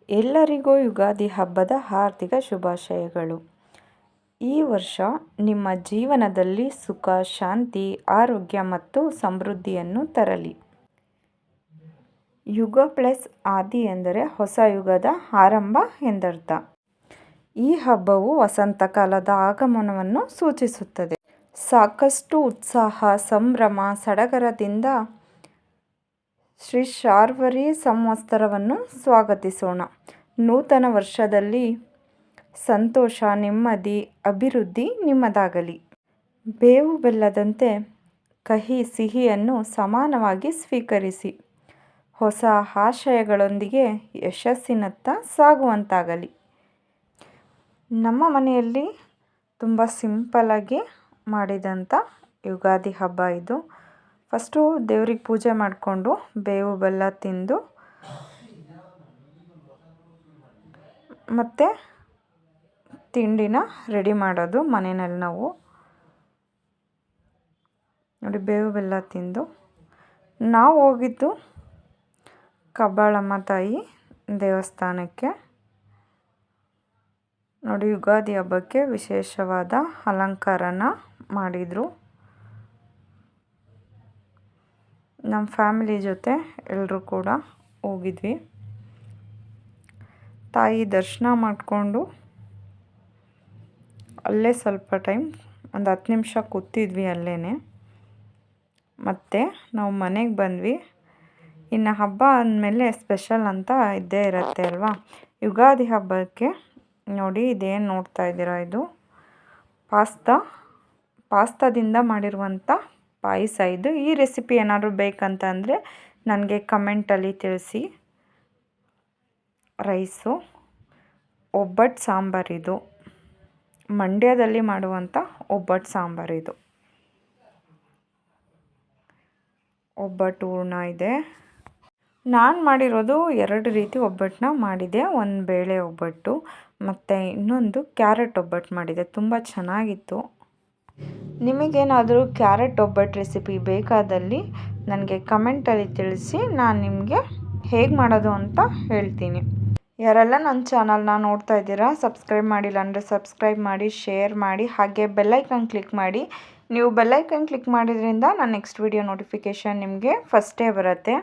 ಎಲ್ಲರಿಗೂ ಯುಗಾದಿ ಹಬ್ಬದ ಹಾರ್ದಿಕ ಶುಭಾಶಯಗಳು. ಈ ವರ್ಷ ನಿಮ್ಮ ಜೀವನದಲ್ಲಿ ಸುಖ, ಶಾಂತಿ, ಆರೋಗ್ಯ ಮತ್ತು ಸಮೃದ್ಧಿಯನ್ನು ತರಲಿ. ಯುಗ ಪ್ಲಸ್ ಆದಿ ಎಂದರೆ ಹೊಸ ಯುಗದ ಆರಂಭ ಎಂದರ್ಥ. ಈ ಹಬ್ಬವು ವಸಂತಕಾಲದ ಆಗಮನವನ್ನು ಸೂಚಿಸುತ್ತದೆ. ಸಾಕಷ್ಟು ಉತ್ಸಾಹ, ಸಂಭ್ರಮ, ಸಡಗರದಿಂದ ಶ್ರೀ ಶಾರ್ವರಿ ಸಂವತ್ಸರವನ್ನು ಸ್ವಾಗತಿಸೋಣ. ನೂತನ ವರ್ಷದಲ್ಲಿ ಸಂತೋಷ, ನೆಮ್ಮದಿ, ಅಭಿವೃದ್ಧಿ ನಿಮ್ಮದಾಗಲಿ. ಬೇವು ಬೆಲ್ಲದಂತೆ ಕಹಿ ಸಿಹಿಯನ್ನು ಸಮಾನವಾಗಿ ಸ್ವೀಕರಿಸಿ ಹೊಸ ಆಶಯಗಳೊಂದಿಗೆ ಯಶಸ್ಸಿನತ್ತ ಸಾಗುವಂತಾಗಲಿ. ನಮ್ಮ ಮನೆಯಲ್ಲಿ ತುಂಬ ಸಿಂಪಲ್ಲಾಗಿ ಮಾಡಿದಂಥ ಯುಗಾದಿ ಹಬ್ಬ ಇದು. ಫಸ್ಟು ದೇವ್ರಿಗೆ ಪೂಜೆ ಮಾಡಿಕೊಂಡು ಬೇವು ಬೆಲ್ಲ ತಿಂದು ಮತ್ತು ತಿಂಡಿನ ರೆಡಿ ಮಾಡೋದು ಮನೆಯಲ್ಲಿ ನಾವು. ನೋಡಿ, ಬೇವು ಬೆಲ್ಲ ತಿಂದು ನಾವು ಹೋಗಿದ್ದು ಕಬ್ಬಾಳಮ್ಮ ತಾಯಿ ದೇವಸ್ಥಾನಕ್ಕೆ. ನೋಡಿ, ಯುಗಾದಿ ಹಬ್ಬಕ್ಕೆ ವಿಶೇಷವಾದ ಅಲಂಕಾರನ ಮಾಡಿದರು. ನಮ್ಮ ಫ್ಯಾಮಿಲಿ ಜೊತೆ ಎಲ್ಲರೂ ಕೂಡ ಹೋಗಿದ್ವಿ. ತಾಯಿ ದರ್ಶನ ಮಾಡಿಕೊಂಡು ಅಲ್ಲೇ ಸ್ವಲ್ಪ ಟೈಮ್, ಒಂದು 10 ನಿಮಿಷ ಕೂತಿದ್ವಿ ಅಲ್ಲೇ. ಮತ್ತು ನಾವು ಮನೆಗೆ ಬಂದ್ವಿ. ಇನ್ನು ಹಬ್ಬ ಅಂದಮೇಲೆ ಸ್ಪೆಷಲ್ ಅಂತ ಇದ್ದೇ ಇರುತ್ತೆ ಅಲ್ವಾ. ಯುಗಾದಿ ಹಬ್ಬಕ್ಕೆ ನೋಡಿ, ಇದೇನು ನೋಡ್ತಾ ಇದ್ದೀರಾ, ಇದು ಪಾಸ್ತಾದಿಂದ ಮಾಡಿರುವಂಥ ಪಾಯಸ ಇದು. ಈ ರೆಸಿಪಿ ಏನಾದರೂ ಬೇಕಂತ ಅಂದರೆ ನನಗೆ ಕಮೆಂಟಲ್ಲಿ ತಿಳಿಸಿ. ರೈಸು, ಒಬ್ಬಟ್ಟು ಸಾಂಬಾರಿದು, ಮಂಡ್ಯದಲ್ಲಿ ಮಾಡುವಂಥ ಒಬ್ಬಟ್ಟು ಸಾಂಬಾರಿದು. ಒಬ್ಬಟ್ಟು ಹೂರ್ಣ ಇದೆ. ನಾನು ಮಾಡಿರೋದು 2 ರೀತಿ ಒಬ್ಬಟ್ಟನ್ನ ಮಾಡಿದೆ. ಒಂದು ಬೇಳೆ ಒಬ್ಬಟ್ಟು ಮತ್ತು ಇನ್ನೊಂದು ಕ್ಯಾರೆಟ್ ಒಬ್ಬಟ್ಟು ಮಾಡಿದೆ. ತುಂಬ ಚೆನ್ನಾಗಿತ್ತು. ನಿಮಗೇನಾದರೂ ಕ್ಯಾರೆಟ್ ಒಬ್ಬಟ್ಟು ರೆಸಿಪಿ ಬೇಕಾದಲ್ಲಿ ನನಗೆ ಕಮೆಂಟಲ್ಲಿ ತಿಳಿಸಿ. ನಾನು ನಿಮಗೆ ಹೇಗೆ ಮಾಡೋದು ಅಂತ ಹೇಳ್ತೀನಿ. ಯಾರೆಲ್ಲ ನನ್ನ ಚಾನಲ್ನ ನೋಡ್ತಾ ಇದ್ದೀರಾ, ಸಬ್ಸ್ಕ್ರೈಬ್ ಮಾಡಿಲ್ಲ ಅಂದರೆ ಸಬ್ಸ್ಕ್ರೈಬ್ ಮಾಡಿ, ಶೇರ್ ಮಾಡಿ, ಹಾಗೆ ಬೆಲ್ಲೈಕನ್ ಕ್ಲಿಕ್ ಮಾಡಿ. ನೀವು ಬೆಲ್ಲೈಕನ್ ಕ್ಲಿಕ್ ಮಾಡಿದ್ರಿಂದ ನನ್ನ ನೆಕ್ಸ್ಟ್ ವಿಡಿಯೋ ನೋಟಿಫಿಕೇಷನ್ ನಿಮಗೆ ಫಸ್ಟೇ ಬರುತ್ತೆ.